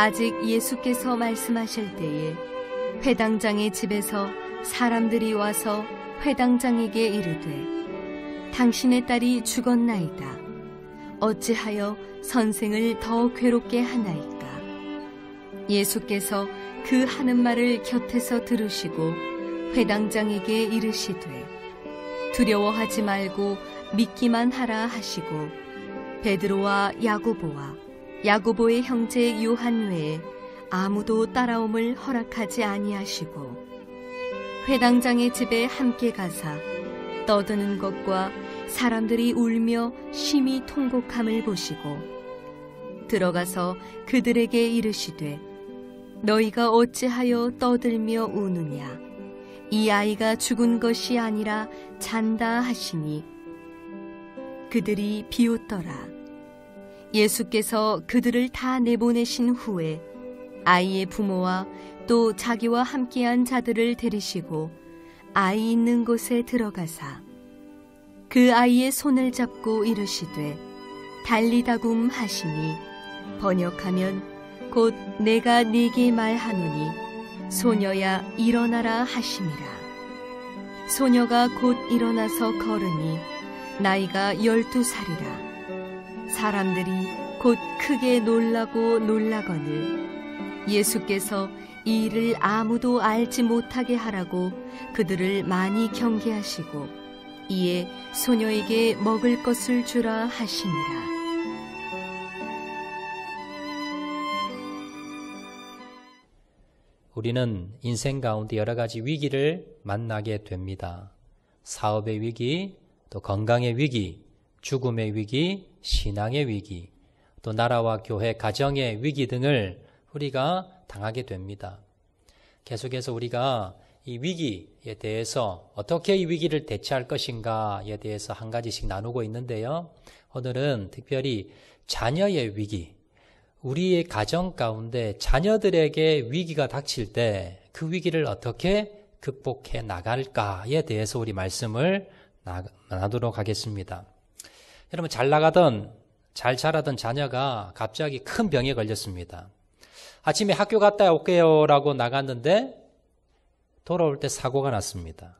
아직 예수께서 말씀하실 때에 회당장의 집에서 사람들이 와서 회당장에게 이르되 당신의 딸이 죽었나이다. 어찌하여 선생을 더 괴롭게 하나이까? 예수께서 그 하는 말을 곁에서 들으시고 회당장에게 이르시되 두려워하지 말고 믿기만 하라 하시고 베드로와 야고보의 형제 요한 외에 아무도 따라옴을 허락하지 아니하시고 회당장의 집에 함께 가사 떠드는 것과 사람들이 울며 심히 통곡함을 보시고 들어가서 그들에게 이르시되 너희가 어찌하여 떠들며 우느냐? 이 아이가 죽은 것이 아니라 잔다 하시니 그들이 비웃더라. 예수께서 그들을 다 내보내신 후에 아이의 부모와 또 자기와 함께한 자들을 데리시고 아이 있는 곳에 들어가사 그 아이의 손을 잡고 이르시되 달리다굼 하시니 번역하면 곧 내가 네게 말하노니 소녀야 일어나라 하심이라. 소녀가 곧 일어나서 걸으니 나이가 12살이라. 사람들이 곧 크게 놀라거늘 예수께서 이 일을 아무도 알지 못하게 하라고 그들을 많이 경계하시고 이에 소녀에게 먹을 것을 주라 하시니라. 우리는 인생 가운데 여러 가지 위기를 만나게 됩니다. 사업의 위기, 또 건강의 위기, 죽음의 위기, 신앙의 위기, 또 나라와 교회, 가정의 위기 등을 우리가 당하게 됩니다. 계속해서 우리가 이 위기에 대해서 어떻게 이 위기를 대처할 것인가에 대해서 한 가지씩 나누고 있는데요. 오늘은 특별히 자녀의 위기, 우리의 가정 가운데 자녀들에게 위기가 닥칠 때 그 위기를 어떻게 극복해 나갈까에 대해서 우리 말씀을 나누도록 하겠습니다. 여러분, 잘 자라던 자녀가 갑자기 큰 병에 걸렸습니다. 아침에 학교 갔다 올게요 라고 나갔는데 돌아올 때 사고가 났습니다.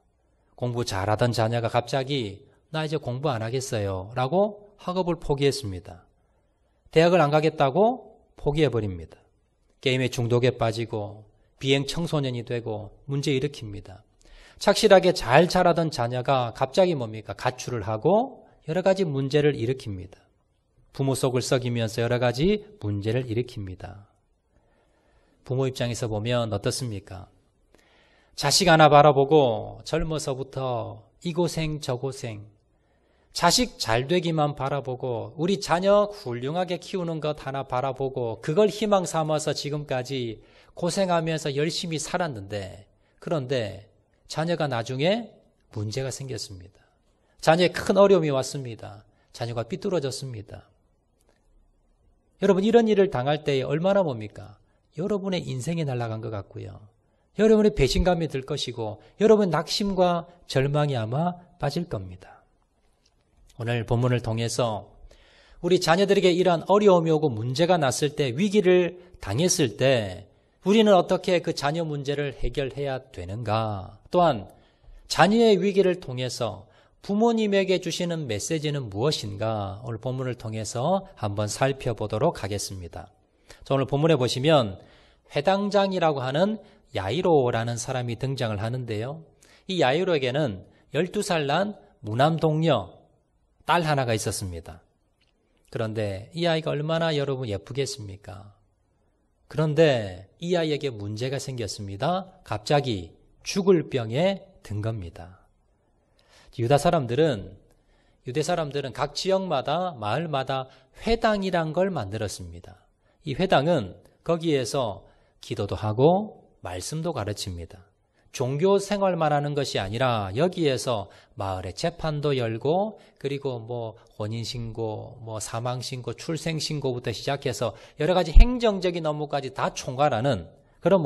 공부 잘하던 자녀가 갑자기 나 이제 공부 안 하겠어요 라고 학업을 포기했습니다. 대학을 안 가겠다고 포기해버립니다. 게임에 중독에 빠지고 비행 청소년이 되고 문제 일으킵니다. 착실하게 잘 자라던 자녀가 갑자기 가출을 하고 여러 가지 문제를 일으킵니다. 부모 속을 썩이면서 여러 가지 문제를 일으킵니다. 부모 입장에서 보면 어떻습니까? 자식 하나 바라보고 젊어서부터 이 고생 저 고생, 자식 잘 되기만 바라보고 우리 자녀 훌륭하게 키우는 것 하나 바라보고 그걸 희망 삼아서 지금까지 고생하면서 열심히 살았는데, 그런데 자녀가 나중에 문제가 생겼습니다. 자녀에 큰 어려움이 왔습니다. 자녀가 삐뚤어졌습니다. 여러분, 이런 일을 당할 때 얼마나 여러분의 인생이 날아간 것 같고요. 여러분의 배신감이 들 것이고 여러분 낙심과 절망이 아마 빠질 겁니다. 오늘 본문을 통해서 우리 자녀들에게 이러한 어려움이 오고 문제가 났을 때, 위기를 당했을 때 우리는 어떻게 그 자녀 문제를 해결해야 되는가? 또한 자녀의 위기를 통해서 부모님에게 주시는 메시지는 무엇인가? 오늘 본문을 통해서 한번 살펴보도록 하겠습니다. 자, 오늘 본문에 보시면 회당장이라고 하는 야이로라는 사람이 등장을 하는데요. 이 야이로에게는 12살 난 무남 동녀 딸 하나가 있었습니다. 그런데 이 아이가 얼마나 여러분 예쁘겠습니까? 그런데 이 아이에게 문제가 생겼습니다. 갑자기 죽을 병에 든 겁니다. 유대 사람들은 각 지역마다 마을마다 회당이란 걸 만들었습니다. 이 회당은 거기에서 기도도 하고 말씀도 가르칩니다. 종교 생활만 하는 것이 아니라 여기에서 마을의 재판도 열고, 그리고 혼인신고, 사망신고, 출생신고부터 시작해서 여러 가지 행정적인 업무까지 다 총괄하는 그런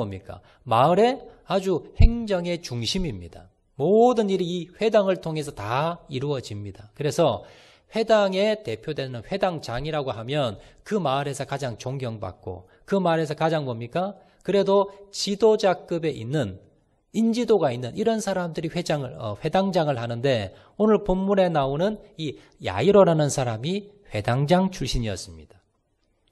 마을의 아주 행정의 중심입니다. 모든 일이 이 회당을 통해서 다 이루어집니다. 그래서 회당에 대표되는 회당장이라고 하면 그 마을에서 가장 존경받고 그 말에서 가장 뭡니까? 그래도 지도자급에 있는 인지도가 있는 이런 사람들이 회당장을 하는데 오늘 본문에 나오는 이 야이로라는 사람이 회당장 출신이었습니다.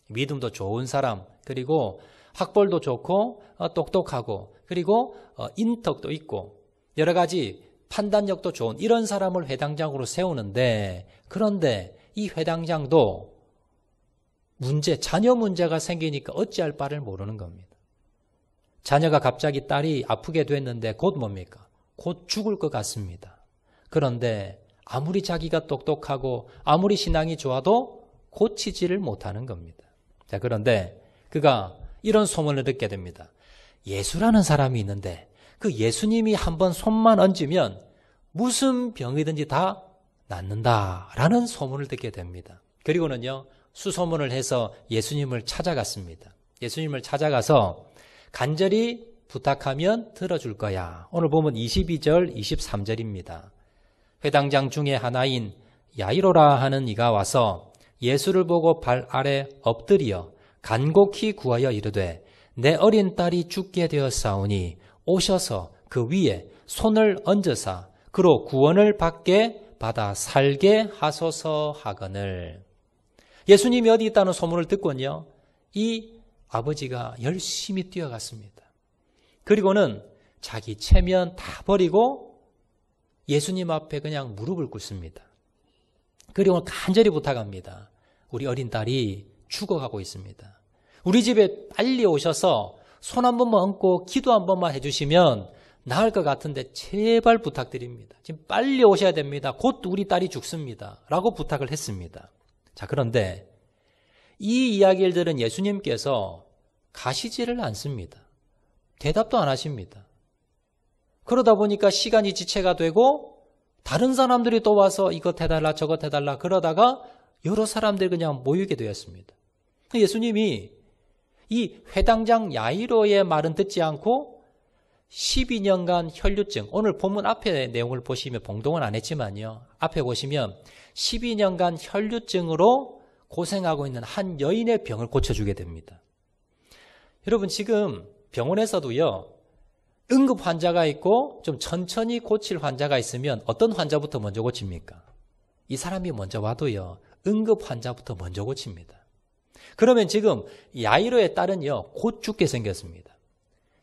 믿음도 좋은 사람, 그리고 학벌도 좋고 똑똑하고, 그리고 인덕도 있고 여러 가지 판단력도 좋은 이런 사람을 회당장으로 세우는데, 그런데 이 회당장도 자녀 문제가 생기니까 어찌할 바를 모르는 겁니다. 자녀가 갑자기 딸이 아프게 됐는데 곧 뭡니까? 곧 죽을 것 같습니다. 그런데 아무리 자기가 똑똑하고 아무리 신앙이 좋아도 고치지를 못하는 겁니다. 자, 그런데 그가 이런 소문을 듣게 됩니다. 예수라는 사람이 있는데 그 예수님이 한번 손만 얹으면 무슨 병이든지 다 낫는다라는 소문을 듣게 됩니다. 그리고는요, 수소문을 해서 예수님을 찾아갔습니다. 예수님을 찾아가서 간절히 부탁하면 들어줄 거야. 오늘 보면 22절, 23절입니다. 회당장 중에 하나인 야이로라 하는 이가 와서 예수를 보고 발 아래 엎드려 간곡히 구하여 이르되 내 어린 딸이 죽게 되었사오니 오셔서 그 위에 손을 얹으사 그로 구원을 받아 살게 하소서 하거늘. 예수님이 어디 있다는 소문을 듣고는요, 이 아버지가 열심히 뛰어갔습니다. 그리고는 자기 체면 다 버리고 예수님 앞에 그냥 무릎을 꿇습니다. 그리고 간절히 부탁합니다. 우리 어린 딸이 죽어가고 있습니다. 우리 집에 빨리 오셔서 손 한 번만 얹고 기도 한 번만 해주시면 나을 것 같은데 제발 부탁드립니다. 지금 빨리 오셔야 됩니다. 곧 우리 딸이 죽습니다. 라고 부탁을 했습니다. 자, 그런데 이 이야기를 들은 예수님께서 가시지를 않습니다. 대답도 안 하십니다. 그러다 보니까 시간이 지체가 되고 다른 사람들이 또 와서 이것 해달라 저것 해달라 그러다가 여러 사람들이 그냥 모이게 되었습니다. 예수님이 이 회당장 야이로의 말은 듣지 않고 12년간 혈류증, 오늘 본문 앞에 내용을 보시면 봉독은 안 했지만요, 앞에 보시면 12년간 혈류증으로 고생하고 있는 한 여인의 병을 고쳐주게 됩니다. 여러분, 지금 병원에서도요, 응급 환자가 있고 좀 천천히 고칠 환자가 있으면 어떤 환자부터 먼저 고칩니까? 이 사람이 먼저 와도요, 응급 환자부터 먼저 고칩니다. 그러면 지금 야이로의 딸은요, 곧 죽게 생겼습니다.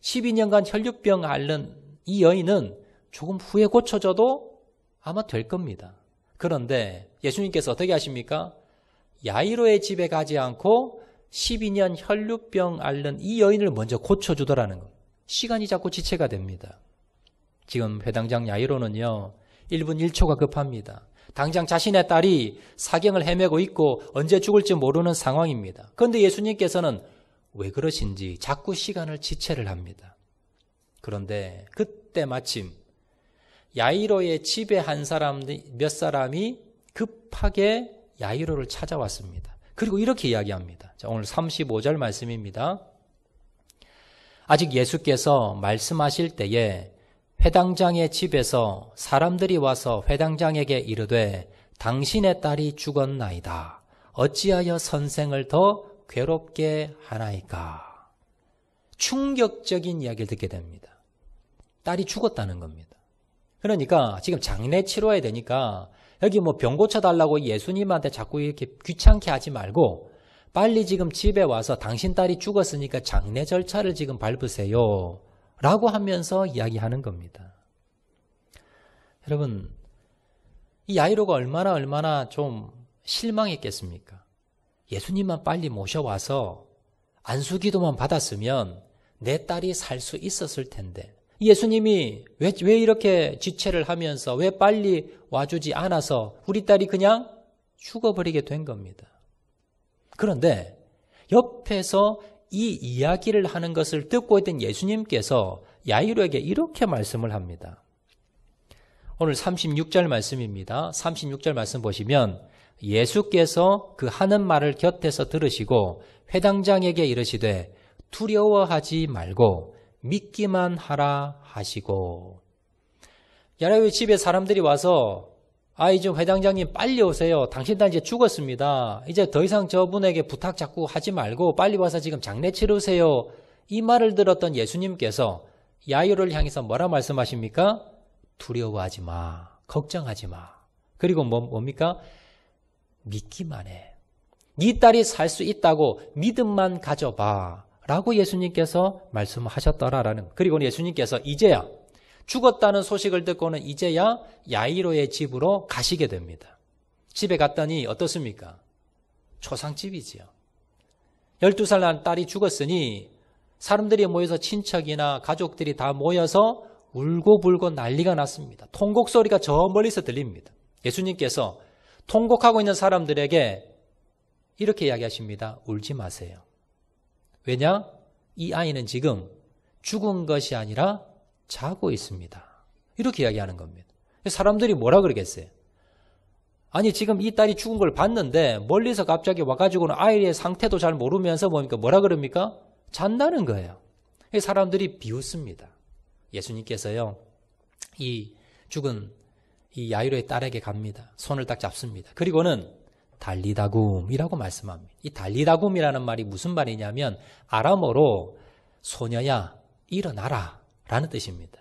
12년간 혈류병 앓는 이 여인은 조금 후에 고쳐져도 아마 될 겁니다. 그런데 예수님께서 어떻게 하십니까? 야이로의 집에 가지 않고 12년 혈류병 앓는 이 여인을 먼저 고쳐주더라는 거예요. 시간이 자꾸 지체가 됩니다. 지금 회당장 야이로는요, 1분 1초가 급합니다. 당장 자신의 딸이 사경을 헤매고 있고 언제 죽을지 모르는 상황입니다. 그런데 예수님께서는 왜 그러신지 자꾸 시간을 지체를 합니다. 그런데 그때 마침 야이로의 집에 몇 사람이 급하게 야이로를 찾아왔습니다. 그리고 이렇게 이야기합니다. 자, 오늘 35절 말씀입니다. 아직 예수께서 말씀하실 때에 회당장의 집에서 사람들이 와서 회당장에게 이르되 당신의 딸이 죽었나이다. 어찌하여 선생을 더 괴롭게 하나이까. 충격적인 이야기를 듣게 됩니다. 딸이 죽었다는 겁니다. 그러니까 지금 장례 치러야 되니까 여기 뭐 병 고쳐달라고 예수님한테 자꾸 이렇게 귀찮게 하지 말고 빨리 지금 집에 와서 당신 딸이 죽었으니까 장례 절차를 지금 밟으세요. 라고 하면서 이야기하는 겁니다. 여러분, 이 야이로가 얼마나 좀 실망했겠습니까? 예수님만 빨리 모셔와서 안수기도만 받았으면 내 딸이 살 수 있었을 텐데 예수님이 왜 이렇게 지체를 하면서 왜 빨리 와주지 않아서 우리 딸이 그냥 죽어버리게 된 겁니다. 그런데 옆에서 이 이야기를 하는 것을 듣고 있던 예수님께서 야이로에게 이렇게 말씀을 합니다. 오늘 36절 말씀입니다. 36절 말씀 보시면 예수께서 그 하는 말을 곁에서 들으시고 회당장에게 이르시되 두려워하지 말고 믿기만 하라 하시고. 야이로의 집에 사람들이 와서 좀 회장장님 빨리 오세요. 당신 딸 이제 죽었습니다. 이제 더 이상 저분에게 부탁 자꾸 하지 말고 빨리 와서 지금 장례 치르세요. 이 말을 들었던 예수님께서 야이로를 향해서 뭐라 말씀하십니까? 두려워하지 마. 걱정하지 마. 그리고 뭡니까? 믿기만 해. 네 딸이 살 수 있다고 믿음만 가져봐. 라고 예수님께서 말씀하셨더라라는. 그리고 예수님께서 이제야 죽었다는 소식을 듣고는 이제야 야이로의 집으로 가시게 됩니다. 집에 갔더니 어떻습니까? 초상집이지요. 12살 난 딸이 죽었으니 사람들이 모여서 친척이나 가족들이 다 모여서 울고불고 난리가 났습니다. 통곡 소리가 저 멀리서 들립니다. 예수님께서 통곡하고 있는 사람들에게 이렇게 이야기하십니다. 울지 마세요. 왜냐? 이 아이는 지금 죽은 것이 아니라 자고 있습니다. 이렇게 이야기하는 겁니다. 사람들이 뭐라 그러겠어요? 아니 지금 이 딸이 죽은 걸 봤는데 멀리서 갑자기 와가지고는 아이의 상태도 잘 모르면서 뭐라 그럽니까? 잔다는 거예요. 사람들이 비웃습니다. 예수님께서요, 이 죽은 이 야이로의 딸에게 갑니다. 손을 딱 잡습니다. 그리고는 달리다굼이라고 말씀합니다. 이 달리다굼이라는 말이 무슨 말이냐면 아람어로 소녀야 일어나라 라는 뜻입니다.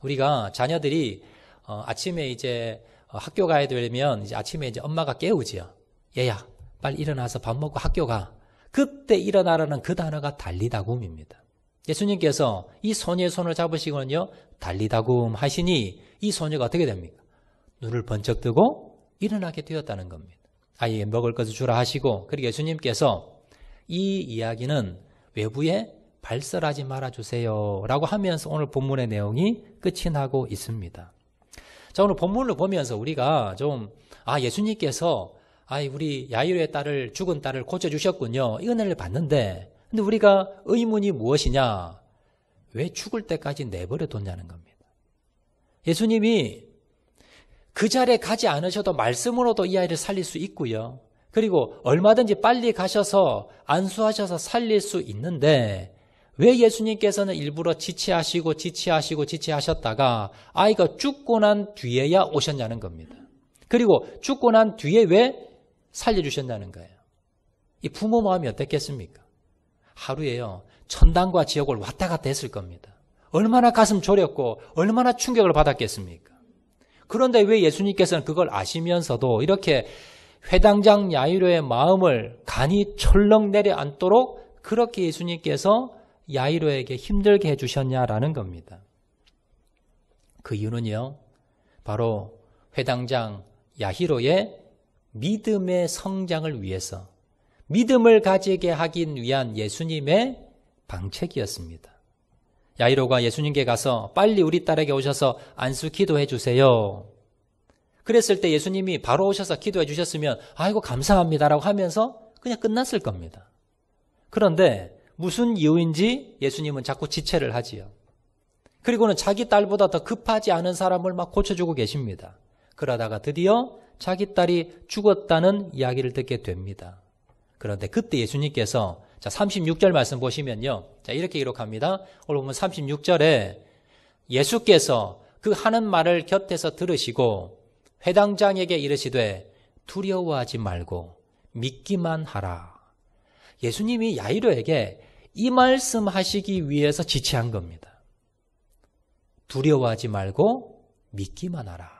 우리가 자녀들이 아침에 이제 학교 가야 되면 이제 아침에 이제 엄마가 깨우지요. 얘야 빨리 일어나서 밥 먹고 학교 가. 그때 일어나라는 그 단어가 달리다굼입니다. 예수님께서 이 소녀의 손을 잡으시고는요, 달리다굼 하시니 이 소녀가 어떻게 됩니까? 눈을 번쩍 뜨고 일어나게 되었다는 겁니다. 아이에 먹을 것을 주라 하시고, 그리고 예수님께서 이 이야기는 외부에 발설하지 말아주세요 라고 하면서 오늘 본문의 내용이 끝이 나고 있습니다. 자, 오늘 본문을 보면서 우리가 좀 예수님께서 우리 야이로의 딸을, 죽은 딸을 고쳐주셨군요. 이 은혜를 받는데, 근데 우리가 의문이 무엇이냐? 왜 죽을 때까지 내버려 뒀냐는 겁니다. 예수님이 그 자리에 가지 않으셔도 말씀으로도 이 아이를 살릴 수 있고요. 그리고 얼마든지 빨리 가셔서 안수하셔서 살릴 수 있는데 왜 예수님께서는 일부러 지체하셨다가 아이가 죽고 난 뒤에야 오셨냐는 겁니다. 그리고 죽고 난 뒤에 왜 살려주셨냐는 거예요. 이 부모 마음이 어땠겠습니까? 하루에요, 천당과 지옥을 왔다 갔다 했을 겁니다. 얼마나 가슴 졸였고 얼마나 충격을 받았겠습니까? 그런데 왜 예수님께서는 그걸 아시면서도 이렇게 회당장 야이로의 마음을 간이 철렁 내려앉도록 그렇게 예수님께서 야이로에게 힘들게 해주셨냐라는 겁니다. 그 이유는요, 바로 회당장 야이로의 믿음의 성장을 위해서, 믿음을 가지게 하기 위한 예수님의 방책이었습니다. 야이로가 예수님께 가서 빨리 우리 딸에게 오셔서 안수 기도해 주세요. 그랬을 때 예수님이 바로 오셔서 기도해 주셨으면 아이고 감사합니다라고 하면서 그냥 끝났을 겁니다. 그런데 무슨 이유인지 예수님은 자꾸 지체를 하지요. 그리고는 자기 딸보다 더 급하지 않은 사람을 막 고쳐주고 계십니다. 그러다가 드디어 자기 딸이 죽었다는 이야기를 듣게 됩니다. 그런데 그때 예수님께서 36절 말씀 보시면요, 이렇게 기록합니다. 오늘 보면 36절에 예수께서 그 하는 말을 곁에서 들으시고 회당장에게 이르시되 두려워하지 말고 믿기만 하라. 예수님이 야이로에게 이 말씀 하시기 위해서 지체한 겁니다. 두려워하지 말고 믿기만 하라.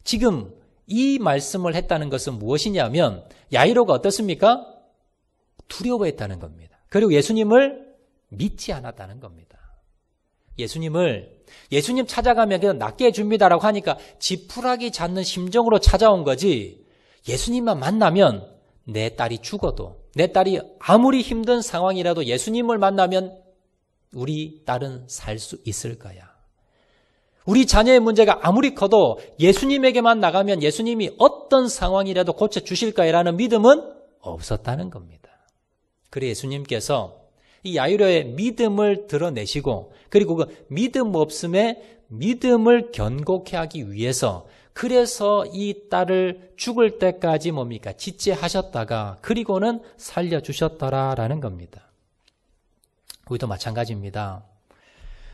지금 이 말씀을 했다는 것은 무엇이냐면 야이로가 어떻습니까? 두려워했다는 겁니다. 그리고 예수님을 믿지 않았다는 겁니다. 예수님 찾아가면 그냥 낫게 해줍니다라고 하니까 지푸라기 잡는 심정으로 찾아온 거지, 예수님만 만나면 내 딸이 죽어도, 내 딸이 아무리 힘든 상황이라도 예수님을 만나면 우리 딸은 살 수 있을 거야. 우리 자녀의 문제가 아무리 커도 예수님에게만 나가면 예수님이 어떤 상황이라도 고쳐주실 거야라는 믿음은 없었다는 겁니다. 그래 예수님께서 이 야이로의 믿음을 드러내시고, 그리고 그 믿음 없음에 믿음을 견고케 하기 위해서, 그래서 이 딸을 죽을 때까지 지체하셨다가 그리고는 살려주셨더라라는 겁니다. 우리도 마찬가지입니다.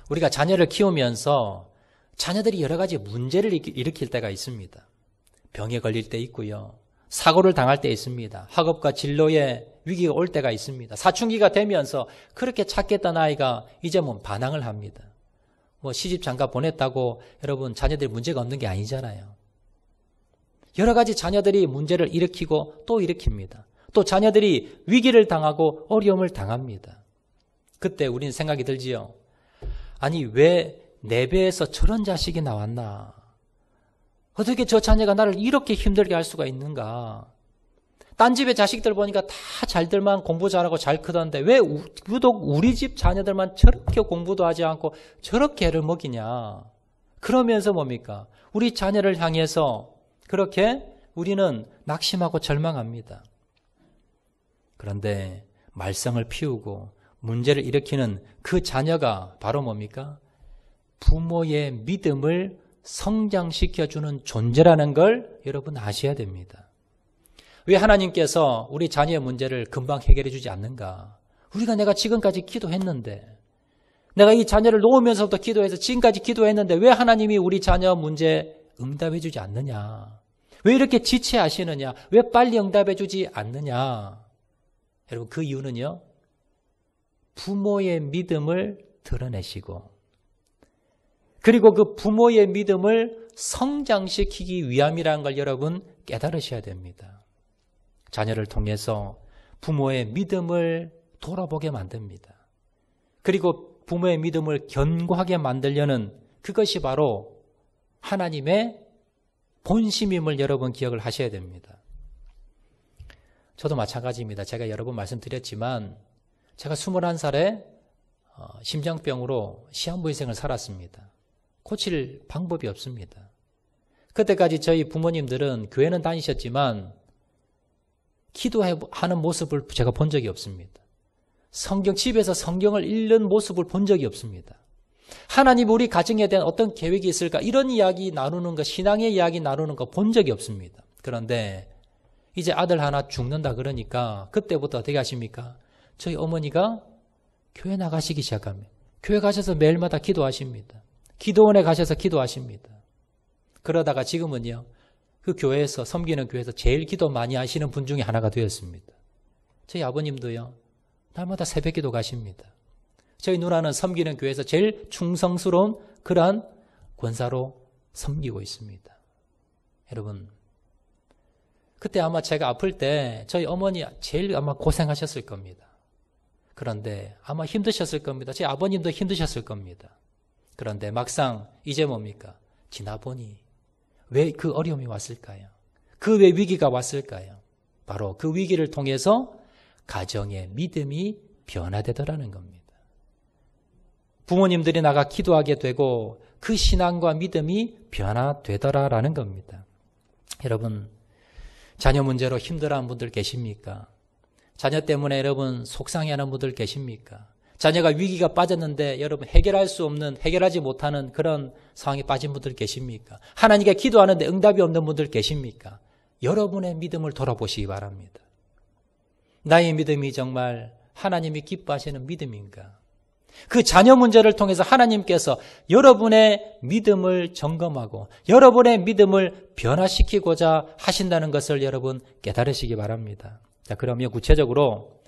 우리가 자녀를 키우면서 자녀들이 여러 가지 문제를 일으킬 때가 있습니다. 병에 걸릴 때 있고요. 사고를 당할 때 있습니다. 학업과 진로에 위기가 올 때가 있습니다. 사춘기가 되면서 그렇게 착했던 아이가 이제 반항을 합니다. 시집 장가 보냈다고 여러분 자녀들이 문제가 없는 게 아니잖아요. 여러 가지 자녀들이 문제를 일으키고 또 일으킵니다. 또 자녀들이 위기를 당하고 어려움을 당합니다. 그때 우리는 생각이 들지요. 아니 왜 내 배에서 저런 자식이 나왔나? 어떻게 저 자녀가 나를 이렇게 힘들게 할 수가 있는가? 딴 집의 자식들 보니까 다 잘들만 공부 잘하고 잘 크던데 왜 유독 우리 집 자녀들만 저렇게 공부도 하지 않고 저렇게 애를 먹이냐? 그러면서 뭡니까? 우리 자녀를 향해서 그렇게 우리는 낙심하고 절망합니다. 그런데 말썽을 피우고 문제를 일으키는 그 자녀가 바로 뭡니까? 부모의 믿음을 성장시켜주는 존재라는 걸 여러분 아셔야 됩니다. 왜 하나님께서 우리 자녀의 문제를 금방 해결해 주지 않는가? 내가 지금까지 기도했는데, 내가 이 자녀를 놓으면서부터 기도해서 지금까지 기도했는데 왜 하나님이 우리 자녀 문제 응답해 주지 않느냐? 왜 이렇게 지체하시느냐? 왜 빨리 응답해 주지 않느냐? 여러분 그 이유는요. 부모의 믿음을 드러내시고 그리고 그 부모의 믿음을 성장시키기 위함이라는 걸 여러분 깨달으셔야 됩니다. 자녀를 통해서 부모의 믿음을 돌아보게 만듭니다. 그리고 부모의 믿음을 견고하게 만들려는 그것이 바로 하나님의 본심임을 여러분 기억을 하셔야 됩니다. 저도 마찬가지입니다. 제가 여러 번 말씀드렸지만 제가 21살에 심장병으로 시한부 인생을 살았습니다. 고칠 방법이 없습니다. 그때까지 저희 부모님들은 교회는 다니셨지만 기도하는 모습을 제가 본 적이 없습니다. 집에서 성경을 읽는 모습을 본 적이 없습니다. 하나님 우리 가정에 대한 어떤 계획이 있을까? 이런 이야기 나누는 거, 신앙의 이야기 나누는 거 본 적이 없습니다. 그런데 이제 아들 하나 죽는다 그러니까 그때부터 어떻게 하십니까? 저희 어머니가 교회 나가시기 시작합니다. 교회 가셔서 매일마다 기도하십니다. 기도원에 가셔서 기도하십니다. 그러다가 지금은요. 그 교회에서 섬기는 교회에서 제일 기도 많이 하시는 분 중에 하나가 되었습니다. 저희 아버님도요. 날마다 새벽 기도 가십니다. 저희 누나는 섬기는 교회에서 제일 충성스러운 그러한 권사로 섬기고 있습니다. 여러분 그때 아마 제가 아플 때 저희 어머니 제일 아마 고생하셨을 겁니다. 그런데 아마 힘드셨을 겁니다. 저희 아버님도 힘드셨을 겁니다. 그런데 막상 이제 뭡니까? 지나보니 왜 그 어려움이 왔을까요? 그 왜 위기가 왔을까요? 바로 그 위기를 통해서 가정의 믿음이 변화되더라는 겁니다. 부모님들이 나가 기도하게 되고 그 신앙과 믿음이 변화되더라라는 겁니다. 여러분 자녀 문제로 힘들어하는 분들 계십니까? 자녀 때문에 여러분 속상해하는 분들 계십니까? 자녀가 위기가 빠졌는데 여러분 해결하지 못하는 그런 상황에 빠진 분들 계십니까? 하나님께 기도하는데 응답이 없는 분들 계십니까? 여러분의 믿음을 돌아보시기 바랍니다. 나의 믿음이 정말 하나님이 기뻐하시는 믿음인가? 그 자녀 문제를 통해서 하나님께서 여러분의 믿음을 점검하고 여러분의 믿음을 변화시키고자 하신다는 것을 여러분 깨달으시기 바랍니다. 자, 그러면 구체적으로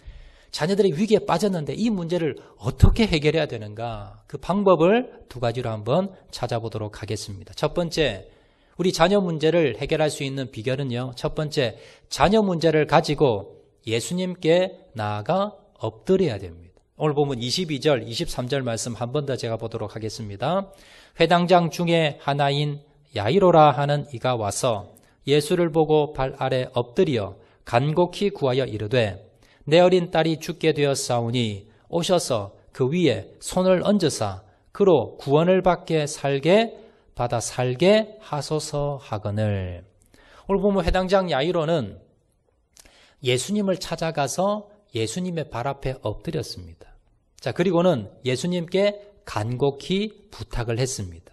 자녀들이 위기에 빠졌는데 이 문제를 어떻게 해결해야 되는가? 그 방법을 두 가지로 한번 찾아보도록 하겠습니다. 첫 번째, 우리 자녀 문제를 해결할 수 있는 비결은요. 첫 번째, 자녀 문제를 가지고 예수님께 나아가 엎드려야 됩니다. 오늘 보면 22절, 23절 말씀 한 번 더 제가 보도록 하겠습니다. 회당장 중에 하나인 야이로라 하는 이가 와서 예수를 보고 발 아래 엎드려 간곡히 구하여 이르되 내 어린 딸이 죽게 되었사오니 오셔서 그 위에 손을 얹으사 그로 구원을 받아 살게 하소서 하거늘. 오늘 보면 회당장 야이로는 예수님을 찾아가서 예수님의 발 앞에 엎드렸습니다. 자, 그리고는 예수님께 간곡히 부탁을 했습니다.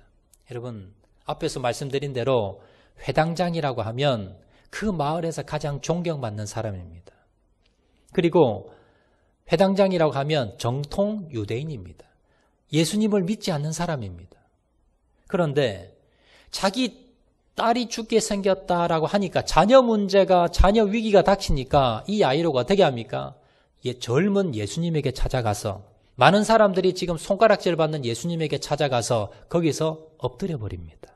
여러분, 앞에서 말씀드린 대로 회당장이라고 하면 그 마을에서 가장 존경받는 사람입니다. 그리고 회당장이라고 하면 정통 유대인입니다. 예수님을 믿지 않는 사람입니다. 그런데 자기 딸이 죽게 생겼다라고 하니까 자녀 문제가, 자녀 위기가 닥치니까 이 야이로가 어떻게 합니까? 젊은 예수님에게 찾아가서, 많은 사람들이 지금 손가락질 받는 예수님에게 찾아가서 거기서 엎드려 버립니다.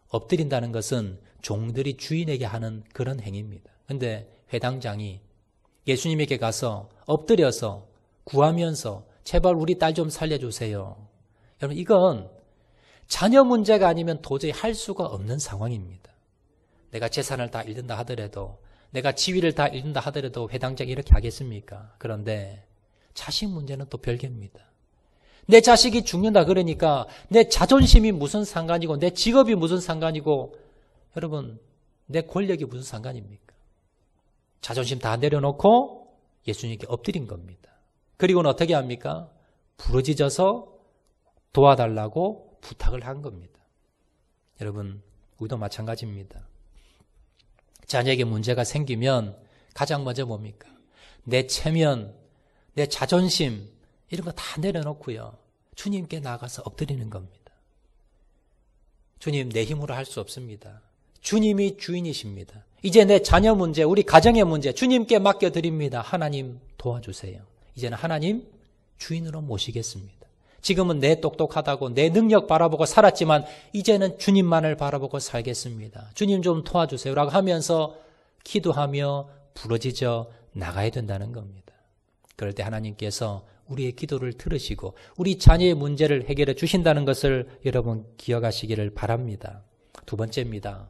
엎드린다는 것은 종들이 주인에게 하는 그런 행위입니다. 근데 회당장이 예수님에게 가서 엎드려서 구하면서 제발 우리 딸 좀 살려주세요. 여러분, 이건 자녀 문제가 아니면 도저히 할 수가 없는 상황입니다. 내가 재산을 다 잃는다 하더라도, 내가 지위를 다 잃는다 하더라도 회당장이 이렇게 하겠습니까? 그런데 자식 문제는 또 별개입니다. 내 자식이 죽는다 그러니까 내 자존심이 무슨 상관이고 내 직업이 무슨 상관이고, 여러분, 내 권력이 무슨 상관입니까? 자존심 다 내려놓고 예수님께 엎드린 겁니다. 그리고는 어떻게 합니까? 부르짖어서 도와달라고 부탁을 한 겁니다. 여러분, 우리도 마찬가지입니다. 자녀에게 문제가 생기면 가장 먼저 뭡니까? 내 체면, 내 자존심, 이런 거 다 내려놓고요, 주님께 나가서 엎드리는 겁니다. 주님, 내 힘으로 할 수 없습니다. 주님이 주인이십니다. 이제 내 자녀 문제, 우리 가정의 문제 주님께 맡겨드립니다. 하나님 도와주세요. 이제는 하나님 주인으로 모시겠습니다. 지금은 내 똑똑하다고 내 능력 바라보고 살았지만 이제는 주님만을 바라보고 살겠습니다. 주님 좀 도와주세요 라고 하면서 기도하며 부르짖어 나가야 된다는 겁니다. 그럴 때 하나님께서 우리의 기도를 들으시고 우리 자녀의 문제를 해결해 주신다는 것을 여러분 기억하시기를 바랍니다. 두 번째입니다.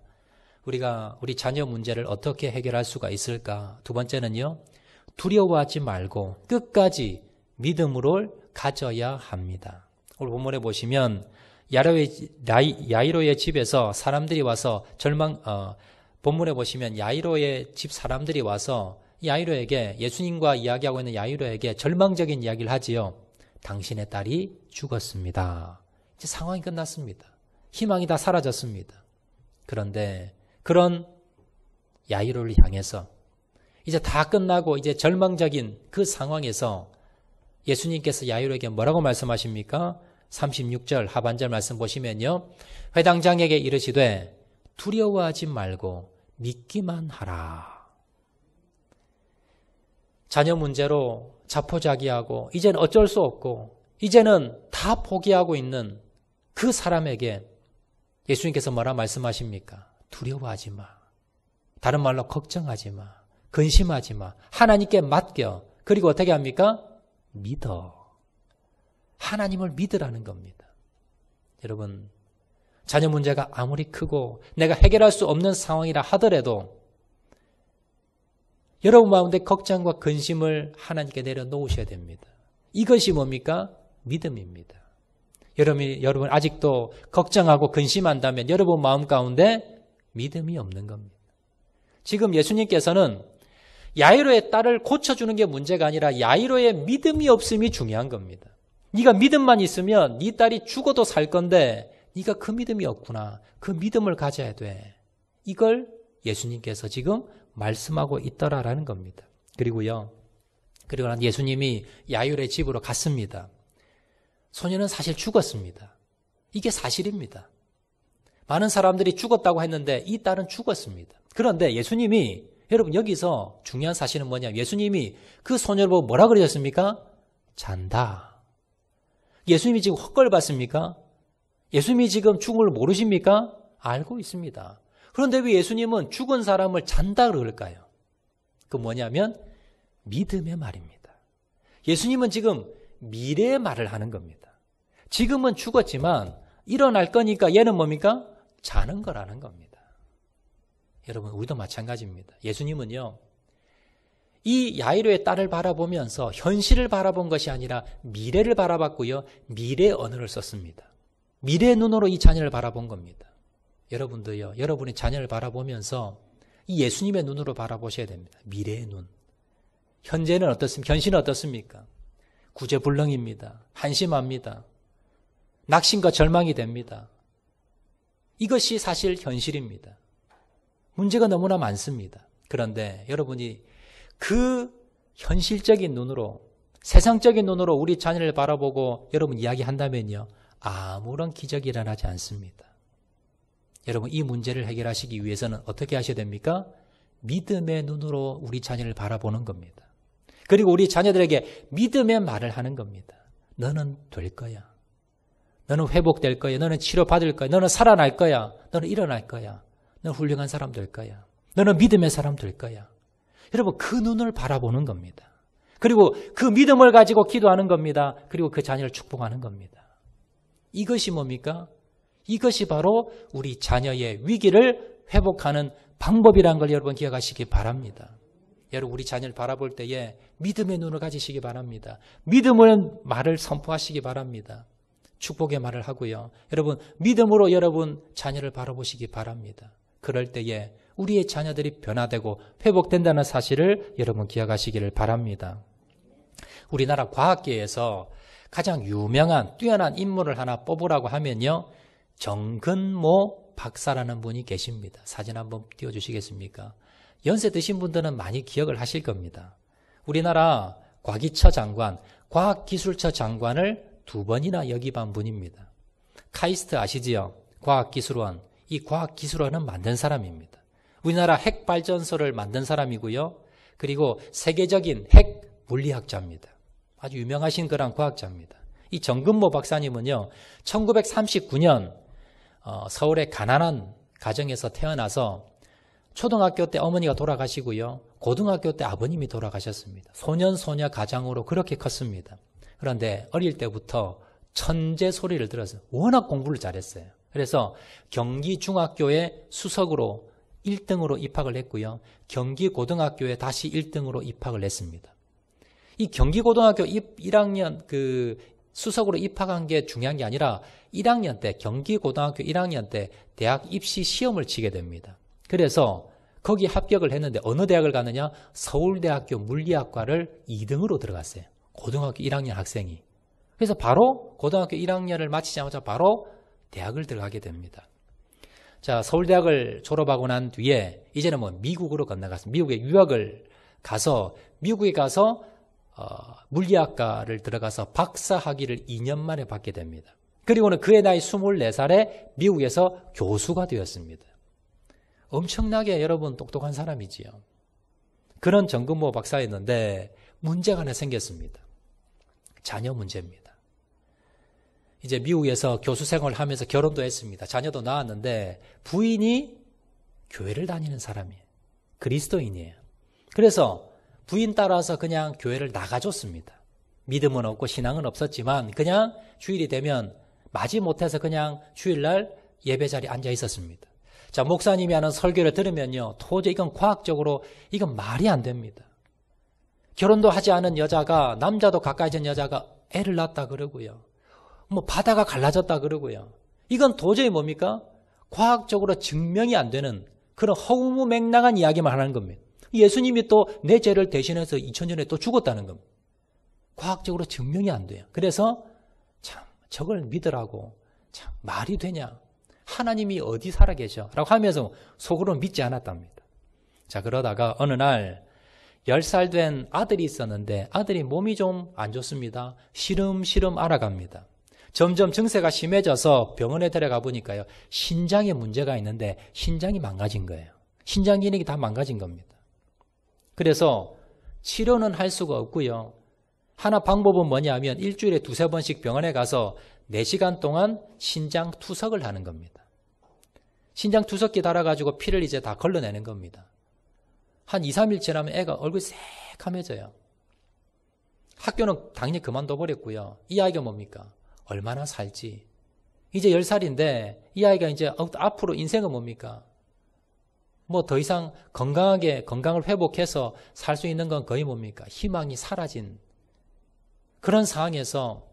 우리가 우리 자녀 문제를 어떻게 해결할 수가 있을까? 두 번째는요, 두려워하지 말고 끝까지 믿음으로 가져야 합니다. 오늘 본문에 보시면 야이로의 집에서 사람들이 와서 본문에 보시면 야이로의 집 사람들이 와서 야이로에게, 예수님과 이야기하고 있는 야이로에게 절망적인 이야기를 하지요. 당신의 딸이 죽었습니다. 이제 상황이 끝났습니다. 희망이 다 사라졌습니다. 그런데 그런 야이로를 향해서 이제 다 끝나고 이제 절망적인 그 상황에서 예수님께서 야이로에게 뭐라고 말씀하십니까? 36절 하반절 말씀 보시면요, 회당장에게 이르시되 두려워하지 말고 믿기만 하라. 자녀 문제로 자포자기하고 이제는 어쩔 수 없고 이제는 다 포기하고 있는 그 사람에게 예수님께서 뭐라 말씀하십니까? 두려워하지 마. 다른 말로 걱정하지 마. 근심하지 마. 하나님께 맡겨. 그리고 어떻게 합니까? 믿어. 하나님을 믿으라는 겁니다. 여러분, 자녀 문제가 아무리 크고 내가 해결할 수 없는 상황이라 하더라도 여러분 마음에 걱정과 근심을 하나님께 내려놓으셔야 됩니다. 이것이 뭡니까? 믿음입니다. 여러분 아직도 걱정하고 근심한다면 여러분 마음 가운데 믿음이 없는 겁니다. 지금 예수님께서는 야이로의 딸을 고쳐주는 게 문제가 아니라 야이로의 믿음이 없음이 중요한 겁니다. 네가 믿음만 있으면 네 딸이 죽어도 살 건데 네가 그 믿음이 없구나. 그 믿음을 가져야 돼. 이걸 예수님께서 지금 말씀하고 있더라라는 겁니다. 그리고 예수님이 야이로의 집으로 갔습니다. 소녀는 사실 죽었습니다. 이게 사실입니다. 많은 사람들이 죽었다고 했는데 이 딸은 죽었습니다. 그런데 예수님이, 여러분 여기서 중요한 사실은 뭐냐? 예수님이 그 소녀를 보고 뭐라 그러셨습니까? 잔다. 예수님이 지금 헛걸봤습니까? 예수님이 지금 죽은 걸 모르십니까? 알고 있습니다. 그런데 왜 예수님은 죽은 사람을 잔다 그럴까요? 그 뭐냐면 믿음의 말입니다. 예수님은 지금 미래의 말을 하는 겁니다. 지금은 죽었지만 일어날 거니까 얘는 뭡니까? 자는 거라는 겁니다. 여러분, 우리도 마찬가지입니다. 예수님은요, 이 야이로의 딸을 바라보면서 현실을 바라본 것이 아니라 미래를 바라봤고요, 미래의 언어를 썼습니다. 미래의 눈으로 이 자녀를 바라본 겁니다. 여러분도요, 여러분의 자녀를 바라보면서 이 예수님의 눈으로 바라보셔야 됩니다. 미래의 눈. 현재는 어떻습니까? 현실은 어떻습니까? 구제불능입니다. 한심합니다. 낙심과 절망이 됩니다. 이것이 사실 현실입니다. 문제가 너무나 많습니다. 그런데 여러분이 그 현실적인 눈으로, 세상적인 눈으로 우리 자녀를 바라보고 여러분 이야기한다면요, 아무런 기적이 일어나지 않습니다. 여러분, 이 문제를 해결하시기 위해서는 어떻게 하셔야 됩니까? 믿음의 눈으로 우리 자녀를 바라보는 겁니다. 그리고 우리 자녀들에게 믿음의 말을 하는 겁니다. 너는 될 거야. 너는 회복될 거야. 너는 치료받을 거야. 너는 살아날 거야. 너는 일어날 거야. 너는 훌륭한 사람 될 거야. 너는 믿음의 사람 될 거야. 여러분, 그 눈을 바라보는 겁니다. 그리고 그 믿음을 가지고 기도하는 겁니다. 그리고 그 자녀를 축복하는 겁니다. 이것이 뭡니까? 이것이 바로 우리 자녀의 위기를 회복하는 방법이라는 걸 여러분 기억하시기 바랍니다. 여러분, 우리 자녀를 바라볼 때에 믿음의 눈을 가지시기 바랍니다. 믿음의 말을 선포하시기 바랍니다. 축복의 말을 하고요. 여러분, 믿음으로 여러분 자녀를 바라보시기 바랍니다. 그럴 때에 우리의 자녀들이 변화되고 회복된다는 사실을 여러분 기억하시기를 바랍니다. 우리나라 과학계에서 가장 유명한 뛰어난 인물을 하나 뽑으라고 하면요, 정근모 박사라는 분이 계십니다. 사진 한번 띄워주시겠습니까? 연세 드신 분들은 많이 기억을 하실 겁니다. 우리나라 과기처 장관, 과학기술처 장관을 2번이나 역임한 분입니다. 카이스트 아시지요? 과학기술원. 이 과학기술원은 만든 사람입니다. 우리나라 핵발전소를 만든 사람이고요. 그리고 세계적인 핵 물리학자입니다. 아주 유명하신 그런 과학자입니다. 이 정근모 박사님은요, 1939년 서울의 가난한 가정에서 태어나서 초등학교 때 어머니가 돌아가시고요, 고등학교 때 아버님이 돌아가셨습니다. 소년 소녀 가장으로 그렇게 컸습니다. 그런데 어릴 때부터 천재 소리를 들어서 워낙 공부를 잘했어요. 그래서 경기중학교에 수석으로 1등으로 입학을 했고요, 경기고등학교에 다시 1등으로 입학을 했습니다. 이 경기고등학교 1학년 수석으로 입학한 게 중요한 게 아니라 1학년 때, 경기고등학교 1학년 때 대학 입시 시험을 치게 됩니다. 그래서 거기 합격을 했는데 어느 대학을 가느냐? 서울대학교 물리학과를 2등으로 들어갔어요. 고등학교 1학년 학생이. 그래서 바로 고등학교 1학년을 마치자마자 바로 대학을 들어가게 됩니다. 자, 서울대학을 졸업하고 난 뒤에 이제는 미국으로 건너갔습니다. 미국에 유학을 가서 미국에 가서 물리학과를 들어가서 박사 학위를 2년 만에 받게 됩니다. 그리고는 그의 나이 24살에 미국에서 교수가 되었습니다. 엄청나게 여러분 똑똑한 사람이지요. 그런 정근모 박사였는데 문제가 하나 생겼습니다. 자녀 문제입니다. 이제 미국에서 교수 생활을 하면서 결혼도 했습니다. 자녀도 낳았는데 부인이 교회를 다니는 사람이에요. 그리스도인이에요. 그래서 부인 따라서 그냥 교회를 나가줬습니다. 믿음은 없고 신앙은 없었지만 그냥 주일이 되면 마지못해서 그냥 주일날 예배 자리에 앉아 있었습니다. 자, 목사님이 하는 설교를 들으면요, 도저히 이건 과학적으로 이건 말이 안 됩니다. 결혼도 하지 않은 여자가, 남자도 가까이 된 여자가 애를 낳았다 그러고요, 바다가 갈라졌다 그러고요, 이건 도저히 뭡니까? 과학적으로 증명이 안 되는 그런 허무맹랑한 이야기만 하는 겁니다. 예수님이 또 내 죄를 대신해서 2000년에 또 죽었다는 겁니다. 과학적으로 증명이 안 돼요. 그래서 참 저걸 믿으라고, 참 말이 되냐, 하나님이 어디 살아계셔 라고 하면서 속으로 믿지 않았답니다. 자, 그러다가 어느 날 10살 된 아들이 있었는데 아들이 몸이 좀 안 좋습니다. 시름시름 알아갑니다. 점점 증세가 심해져서 병원에 데려가 보니까요, 신장에 문제가 있는데 신장이 망가진 거예요. 신장 기능이 다 망가진 겁니다. 그래서 치료는 할 수가 없고요, 하나 방법은 뭐냐면 일주일에 2-3번씩 병원에 가서 4시간 동안 신장 투석을 하는 겁니다. 신장 투석기 달아가지고 피를 이제 다 걸러내는 겁니다. 한 2-3일 지나면 애가 얼굴이 새카매져요. 학교는 당연히 그만둬 버렸고요. 이 아이가 뭡니까? 얼마나 살지. 이제 10살인데 이 아이가 이제 앞으로 인생은 뭡니까? 더 이상 건강을 회복해서 살 수 있는 건 거의 뭡니까? 희망이 사라진 그런 상황에서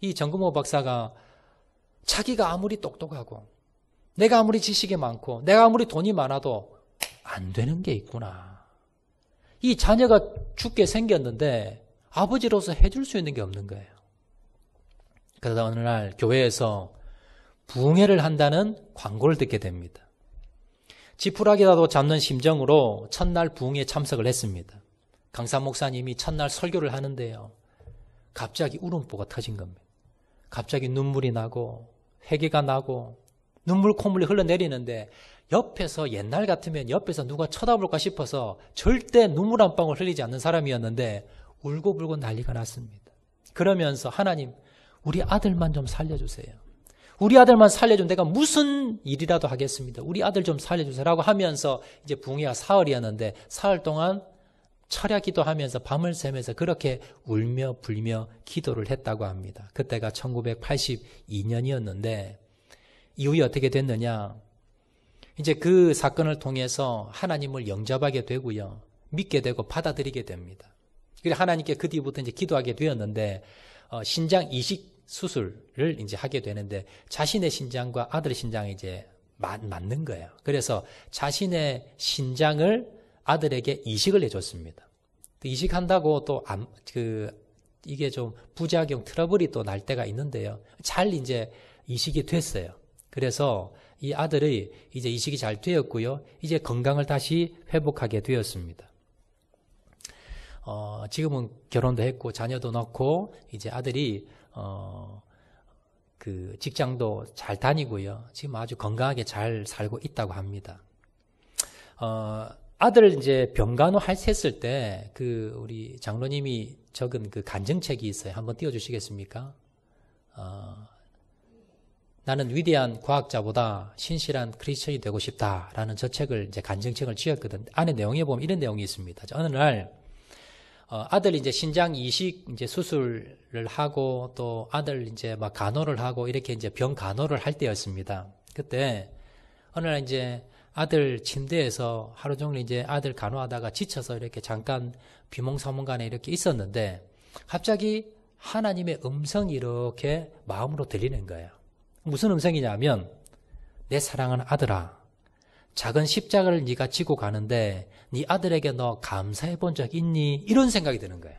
이 정근모 박사가 자기가 아무리 똑똑하고 내가 아무리 지식이 많고 내가 아무리 돈이 많아도 안 되는 게 있구나. 이 자녀가 죽게 생겼는데 아버지로서 해줄 수 있는 게 없는 거예요. 그러다 어느 날 교회에서 부흥회를 한다는 광고를 듣게 됩니다. 지푸라기라도 잡는 심정으로 첫날 부흥회에 참석을 했습니다. 강사 목사님이 첫날 설교를 하는데요, 갑자기 울음보가 터진 겁니다. 갑자기 눈물이 나고 회개가 나고 눈물 콧물이 흘러내리는데 옆에서 옛날 같으면 옆에서 누가 쳐다볼까 싶어서 절대 눈물 한 방울 흘리지 않는 사람이었는데 울고불고 난리가 났습니다. 그러면서 하나님, 우리 아들만 좀 살려주세요. 우리 아들만 살려주면 내가 무슨 일이라도 하겠습니다. 우리 아들 좀 살려주세요. 라고 하면서 이제 붕해가 사흘이었는데 사흘 동안 철야 기도하면서 밤을 새면서 그렇게 울며 불며 기도를 했다고 합니다. 그때가 1982년이었는데 이후에 어떻게 됐느냐. 이제 그 사건을 통해서 하나님을 영접하게 되고요. 믿게 되고 받아들이게 됩니다. 그래서 하나님께 그 뒤부터 이제 기도하게 되었는데 신장 이식 수술을 이제 하게 되는데 자신의 신장과 아들의 신장이 이제 맞는 거예요. 그래서 자신의 신장을 아들에게 이식을 해줬습니다. 이식한다고 또 이게 좀 부작용 트러블이 또 날 때가 있는데요. 잘 이제 이식이 됐어요. 그래서 이 아들이 이제 이식이 잘 되었고요. 이제 건강을 다시 회복하게 되었습니다. 지금은 결혼도 했고 자녀도 낳고 이제 아들이 그 직장도 잘 다니고요. 지금 아주 건강하게 잘 살고 있다고 합니다. 아들 이제 병간호 했을 때 그 우리 장로님이 적은 그 간증책이 있어요. 한번 띄워주시겠습니까? 나는 위대한 과학자보다 신실한 크리스천이 되고 싶다라는 저 책을 이제 간증책을 지었거든. 안에 내용에 보면 이런 내용이 있습니다. 어느 날 아들 이제 신장 이식 이제 수술을 하고 또 아들 이제 막 간호를 하고 이렇게 이제 병 간호를 할 때였습니다. 그때 어느 날 이제 아들 침대에서 하루 종일 이제 아들 간호하다가 지쳐서 이렇게 잠깐 비몽사몽간에 이렇게 있었는데 갑자기 하나님의 음성이 이렇게 마음으로 들리는 거예요. 무슨 음성이냐면 내 사랑하는 아들아, 작은 십자가를 네가 지고 가는데 네 아들에게 너 감사해 본 적 있니? 이런 생각이 드는 거예요.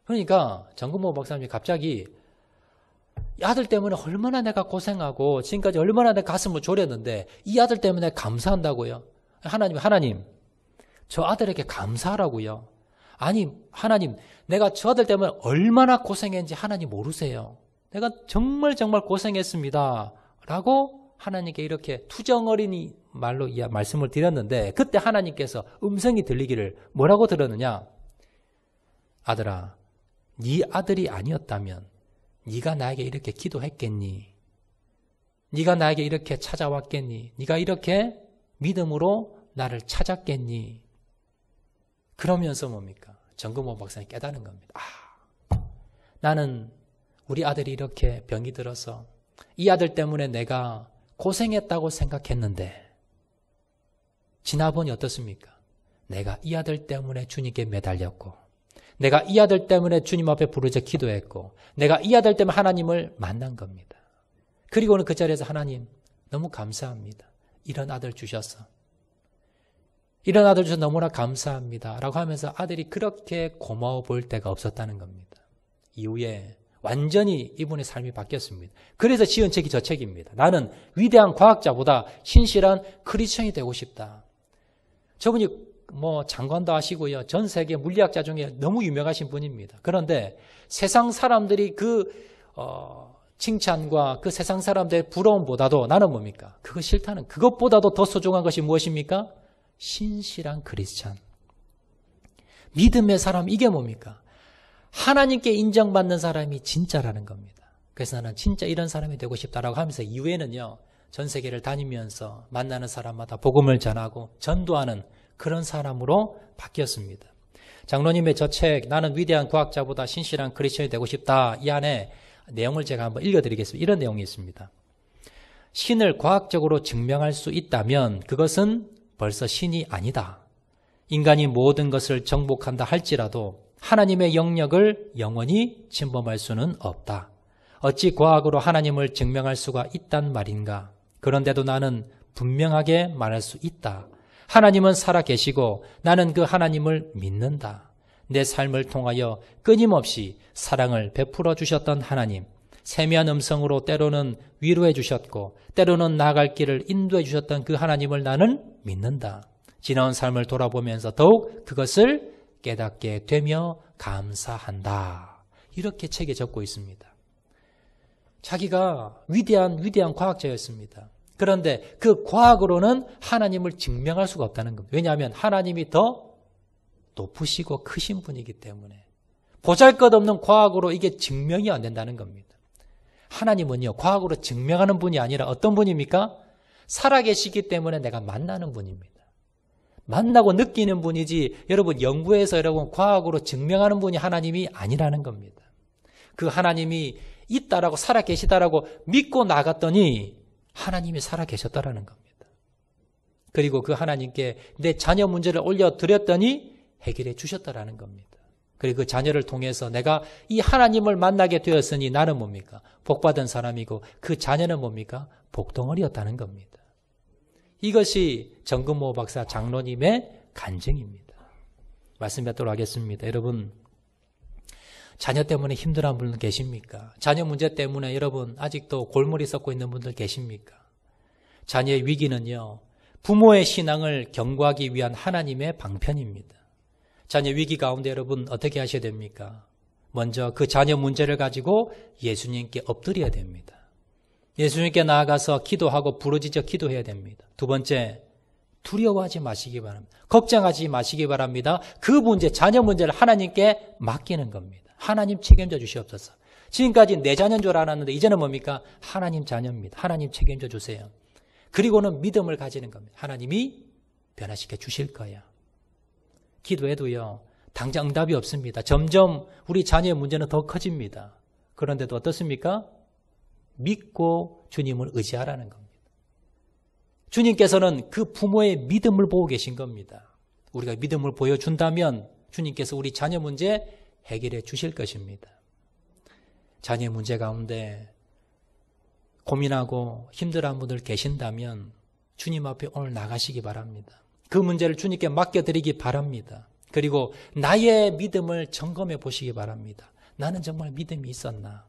그러니까 정근모 목사님이 갑자기 이 아들 때문에 얼마나 내가 고생하고 지금까지 얼마나 내 가슴을 졸였는데 이 아들 때문에 감사한다고요? 하나님 저 아들에게 감사하라고요? 아니 하나님, 내가 저 아들 때문에 얼마나 고생했는지 하나님 모르세요. 내가 정말 고생했습니다 라고 하나님께 이렇게 투정어린이 말로 말씀을 드렸는데 그때 하나님께서 음성이 들리기를 뭐라고 들었느냐? 아들아, 네 아들이 아니었다면 네가 나에게 이렇게 기도했겠니? 네가 나에게 이렇게 찾아왔겠니? 네가 이렇게 믿음으로 나를 찾았겠니? 그러면서 뭡니까? 정근모 박사님 깨닫는 겁니다. 나는 우리 아들이 이렇게 병이 들어서 이 아들 때문에 내가 고생했다고 생각했는데 지나보니 어떻습니까? 내가 이 아들 때문에 주님께 매달렸고 내가 이 아들 때문에 주님 앞에 부르짖어 기도했고 내가 이 아들 때문에 하나님을 만난 겁니다. 그리고는 그 자리에서 하나님 너무 감사합니다. 이런 아들 주셔서 너무나 감사합니다 라고 하면서 아들이 그렇게 고마워 보일 때가 없었다는 겁니다. 이후에 완전히 이분의 삶이 바뀌었습니다. 그래서 지은 책이 저 책입니다. 나는 위대한 과학자보다 신실한 크리스천이 되고 싶다. 저분이 뭐 장관도 하시고요. 전 세계 물리학자 중에 너무 유명하신 분입니다. 그런데 세상 사람들이 그 칭찬과 그 세상 사람들의 부러움보다도 나는 뭡니까? 그거 싫다는, 그것보다도 더 소중한 것이 무엇입니까? 신실한 크리스천. 믿음의 사람, 이게 뭡니까? 하나님께 인정받는 사람이 진짜라는 겁니다. 그래서 나는 진짜 이런 사람이 되고 싶다라고 하면서 이후에는요, 전 세계를 다니면서 만나는 사람마다 복음을 전하고 전도하는 그런 사람으로 바뀌었습니다. 장로님의 저 책, 나는 위대한 과학자보다 신실한 크리스천이 되고 싶다, 이 안에 내용을 제가 한번 읽어드리겠습니다. 이런 내용이 있습니다. 신을 과학적으로 증명할 수 있다면 그것은 벌써 신이 아니다. 인간이 모든 것을 정복한다 할지라도 하나님의 영역을 영원히 침범할 수는 없다. 어찌 과학으로 하나님을 증명할 수가 있단 말인가? 그런데도 나는 분명하게 말할 수 있다. 하나님은 살아 계시고 나는 그 하나님을 믿는다. 내 삶을 통하여 끊임없이 사랑을 베풀어 주셨던 하나님, 세미한 음성으로 때로는 위로해 주셨고 때로는 나아갈 길을 인도해 주셨던 그 하나님을 나는 믿는다. 지나온 삶을 돌아보면서 더욱 그것을 깨닫게 되며 감사한다. 이렇게 책에 적고 있습니다. 자기가 위대한 과학자였습니다. 그런데 그 과학으로는 하나님을 증명할 수가 없다는 겁니다. 왜냐하면 하나님이 더 높으시고 크신 분이기 때문에 보잘것없는 과학으로 이게 증명이 안 된다는 겁니다. 하나님은요, 과학으로 증명하는 분이 아니라 어떤 분입니까? 살아계시기 때문에 내가 만나는 분입니다. 만나고 느끼는 분이지, 여러분 연구해서 여러분 과학으로 증명하는 분이 하나님이 아니라는 겁니다. 그 하나님이 있다라고 살아계시다라고 믿고 나갔더니 하나님이 살아계셨다라는 겁니다. 그리고 그 하나님께 내 자녀 문제를 올려드렸더니 해결해 주셨다라는 겁니다. 그리고 그 자녀를 통해서 내가 이 하나님을 만나게 되었으니 나는 뭡니까? 복받은 사람이고 그 자녀는 뭡니까? 복덩어리였다는 겁니다. 이것이 정근모 박사 장로님의 간증입니다. 말씀 뵙도록 하겠습니다. 여러분, 자녀 때문에 힘들어하는 분들 계십니까? 자녀 문제 때문에 여러분 아직도 골머리 썩고 있는 분들 계십니까? 자녀의 위기는요, 부모의 신앙을 경고하기 위한 하나님의 방편입니다. 자녀 위기 가운데 여러분 어떻게 하셔야 됩니까? 먼저 그 자녀 문제를 가지고 예수님께 엎드려야 됩니다. 예수님께 나아가서 기도하고 부르짖어 기도해야 됩니다. 두 번째, 두려워하지 마시기 바랍니다. 걱정하지 마시기 바랍니다. 그 문제, 자녀 문제를 하나님께 맡기는 겁니다. 하나님 책임져 주시옵소서. 지금까지 내 자녀인 줄 알았는데 이제는 뭡니까? 하나님 자녀입니다. 하나님 책임져 주세요. 그리고는 믿음을 가지는 겁니다. 하나님이 변화시켜 주실 거야. 기도해도요, 당장 응답이 없습니다. 점점 우리 자녀의 문제는 더 커집니다. 그런데도 어떻습니까? 믿고 주님을 의지하라는 겁니다. 주님께서는 그 부모의 믿음을 보고 계신 겁니다. 우리가 믿음을 보여준다면 주님께서 우리 자녀 문제 해결해 주실 것입니다. 자녀의 문제 가운데 고민하고 힘들어하는 분들 계신다면 주님 앞에 오늘 나가시기 바랍니다. 그 문제를 주님께 맡겨드리기 바랍니다. 그리고 나의 믿음을 점검해 보시기 바랍니다. 나는 정말 믿음이 있었나?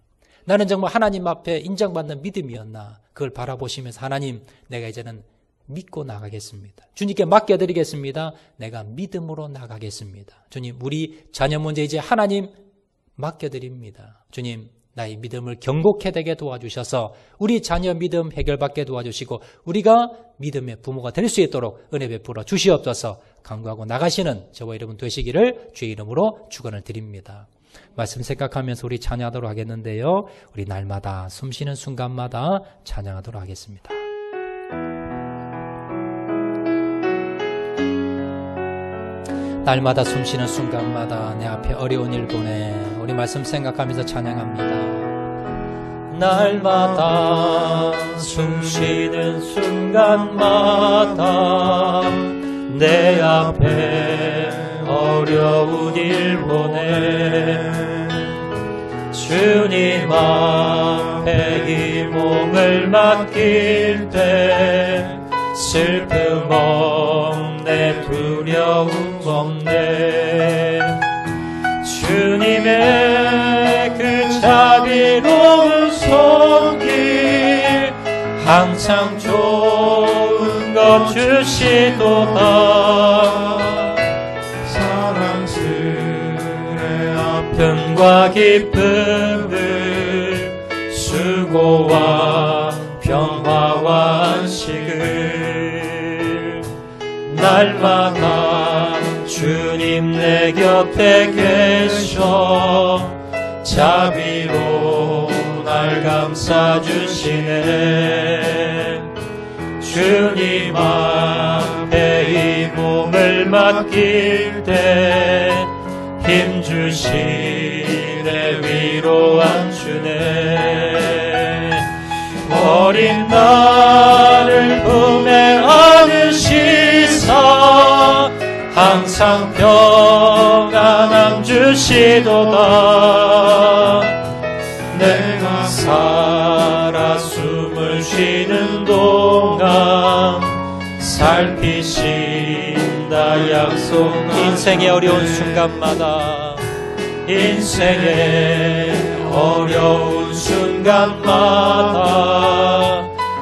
나는 정말 하나님 앞에 인정받는 믿음이었나? 그걸 바라보시면서 하나님, 내가 이제는 믿고 나가겠습니다. 주님께 맡겨드리겠습니다. 내가 믿음으로 나가겠습니다. 주님, 우리 자녀 문제 이제 하나님 맡겨드립니다. 주님, 나의 믿음을 견고케 되게 도와주셔서 우리 자녀 믿음 해결받게 도와주시고 우리가 믿음의 부모가 될 수 있도록 은혜 베풀어 주시옵소서. 간구하고 나가시는 저와 여러분 되시기를 주의 이름으로 축원을 드립니다. 말씀 생각하면서 우리 찬양하도록 하겠는데요, 우리 날마다 숨쉬는 순간마다 찬양하도록 하겠습니다. 날마다 숨쉬는 순간마다 내 앞에 어려운 일 보내 우리 말씀 생각하면서 찬양합니다. 날마다 숨쉬는 순간마다 내 앞에 어려운 일 보내 주님 앞에 이 몸을 맡길 때 슬픔 없네 두려움 없네 주님의 그 자비로운 손길 항상 좋은 것 주시도다 사랑스레 아픔과 기쁨을 수고와 평화와 안식을 날마다 주님 내 곁에 계셔 자비로 날 감싸주시네 주님 앞에 이 몸을 맡길 때 힘주시네 위로한 주네 어린 나를 품에 안으시사 항상 평안함 주시도다 내가 살아 숨을 쉬는 동안 살피신다 약속 인생의 어려운 순간마다 인생의 어려운 순간마다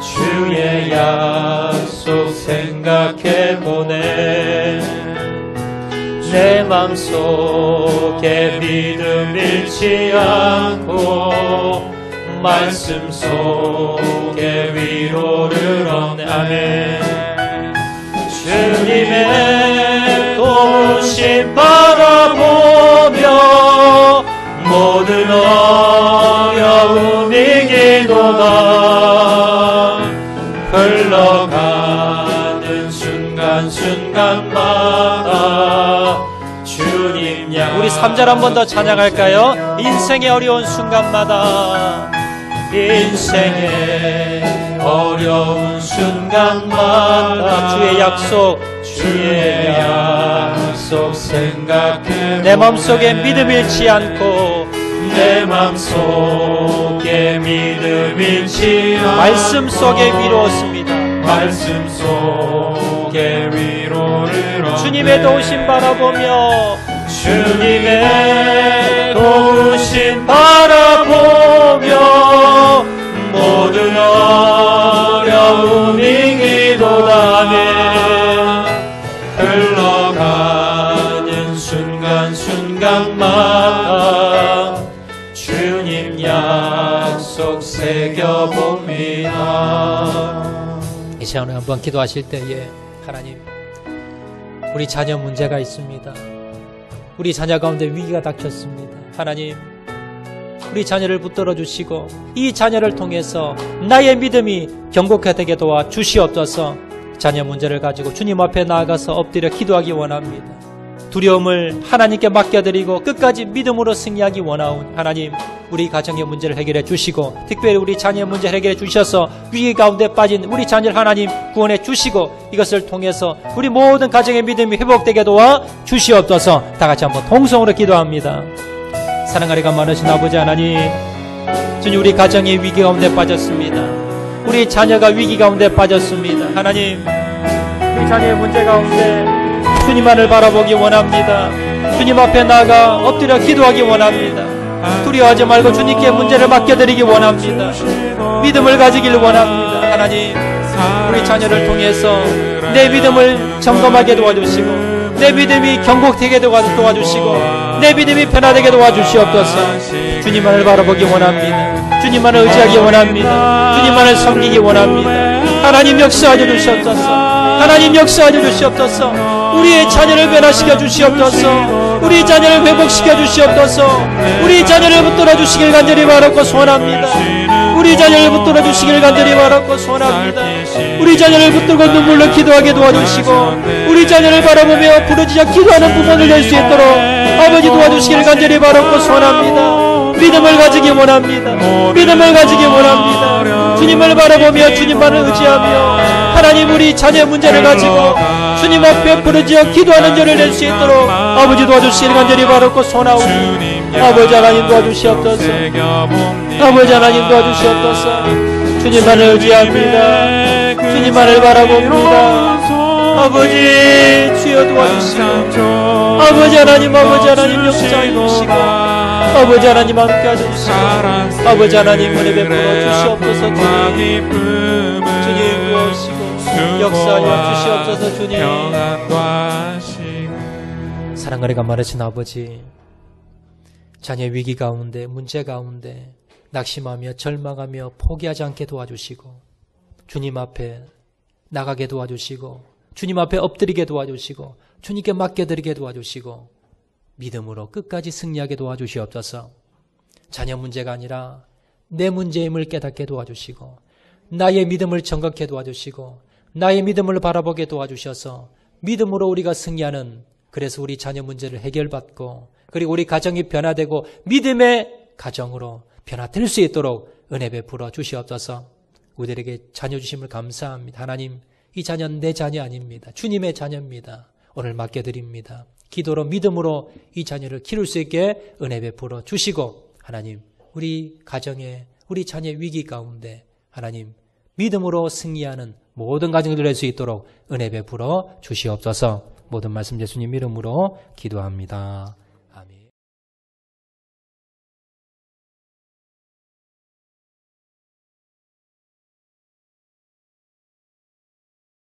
주의 약속 생각해보네 내 맘속에 믿음 잃지 않고 말씀 속에 위로를 얻네. 아멘. 주님의 도우심 바라보며 모든 어려움 이기도다. 흘러가는 순간순간마다 주님 양. 우리 3절 한 번 더 찬양할까요? 인생의 어려운 순간마다, 인생의 어려운 순간마다 주의 약속, 주의 약속 생각해. 내 맘속에 믿음 잃지 않고, 내 맘속에 믿음 잃지 않고, 말씀 속에 위로 얻습니다. 말씀 속에 위로를 얻네. 주님의 도우심 바라보며, 주님의 도우심 바라보며 모든 어려움 이기도다. 흘러가는 순간순간마다 주님 약속 새겨봅니다. 이 시간에 한번 기도하실 때에, 하나님, 우리 자녀 문제가 있습니다. 우리 자녀 가운데 위기가 닥쳤습니다. 하나님, 우리 자녀를 붙들어 주시고 이 자녀를 통해서 나의 믿음이 견고하게 되게 도와 주시옵소서. 자녀 문제를 가지고 주님 앞에 나아가서 엎드려 기도하기 원합니다. 두려움을 하나님께 맡겨드리고 끝까지 믿음으로 승리하기 원하오니 하나님, 우리 가정의 문제를 해결해 주시고 특별히 우리 자녀의 문제를 해결해 주셔서 위기 가운데 빠진 우리 자녀를 하나님 구원해 주시고 이것을 통해서 우리 모든 가정의 믿음이 회복되게 도와 주시옵소서. 다 같이 한번 통성으로 기도합니다. 사랑하리가 많으신 아버지 하나님, 주님, 우리 가정이 위기 가운데 빠졌습니다. 우리 자녀가 위기 가운데 빠졌습니다. 하나님, 우리 자녀의 문제 가운데 주님만을 바라보기 원합니다. 주님 앞에 나아가 엎드려 기도하기 원합니다. 두려워하지 말고 주님께 문제를 맡겨드리기 원합니다. 믿음을 가지길 원합니다. 하나님, 우리 자녀를 통해서 내 믿음을 점검하게 도와주시고 내 믿음이 견고되게 도와주시고 내 믿음이 변화되게 도와주시옵소서. 주님만을 바라보기 원합니다. 주님만을 의지하기 원합니다. 주님만을 섬기기 원합니다. 하나님 역사하여 주시옵소서. 하나님 역사하여 주시옵소서. 우리의 자녀를 변화시켜 주시옵소서. 우리 자녀를 회복시켜 주시옵소서. 우리 자녀를 붙들어 주시길 간절히 바라고 소원합니다. 우리 자녀를 붙들어 주시길 간절히 바라고 소원합니다. 우리 자녀를 붙들고 눈물로 기도하게 도와주시고 우리 자녀를 바라보며 부르짖어 기도하는 부모를 될 수 있도록 아버지 도와주시길 간절히 바라고 소원합니다. 믿음을 가지기 원합니다. 믿음을 가지기 원합니다. 주님을 바라보며 주님만을 의지하며 하나님, 우리 자녀의 문제를 가지고 주님 앞에 부르짖어 기도하는 자를 낼 수 있도록 아버지 도와주시길 간절히 바라고 소원하오니 아버지 하나님 도와주시옵소서. 아버지 하나님 도와주시옵소서. 주님만을 의지합니다. 주님만을 바라봅니다. 아버지 주여 도와주시고 아버지 하나님 역사해 주시고 아버지 하나님 함께 하주시고 아버지 하나님 은혜 베풀어 주시옵소서. 주님 무엇이고 역사하여 주시옵소서. 주님. 사랑하리가 많으신 아버지, 자녀의 위기 가운데 문제 가운데 낙심하며 절망하며 포기하지 않게 도와주시고 주님 앞에 나가게 도와주시고 주님 앞에 엎드리게 도와주시고 주님께 맡겨드리게 도와주시고 믿음으로 끝까지 승리하게 도와주시옵소서. 자녀 문제가 아니라 내 문제임을 깨닫게 도와주시고 나의 믿음을 정확하게 도와주시고 나의 믿음을 바라보게 도와주셔서 믿음으로 우리가 승리하는, 그래서 우리 자녀 문제를 해결받고 그리고 우리 가정이 변화되고 믿음의 가정으로 변화될 수 있도록 은혜 베풀어 주시옵소서. 우리에게 자녀 주심을 감사합니다. 하나님, 이 자녀는 내 자녀 아닙니다. 주님의 자녀입니다. 오늘 맡겨드립니다. 기도로 믿음으로 이 자녀를 기를 수 있게 은혜 베풀어 주시고 하나님, 우리 가정에 우리 자녀의 위기 가운데 하나님 믿음으로 승리하는 모든 가정들 될 수 있도록 은혜 베풀어 주시옵소서. 모든 말씀 예수님 이름으로 기도합니다.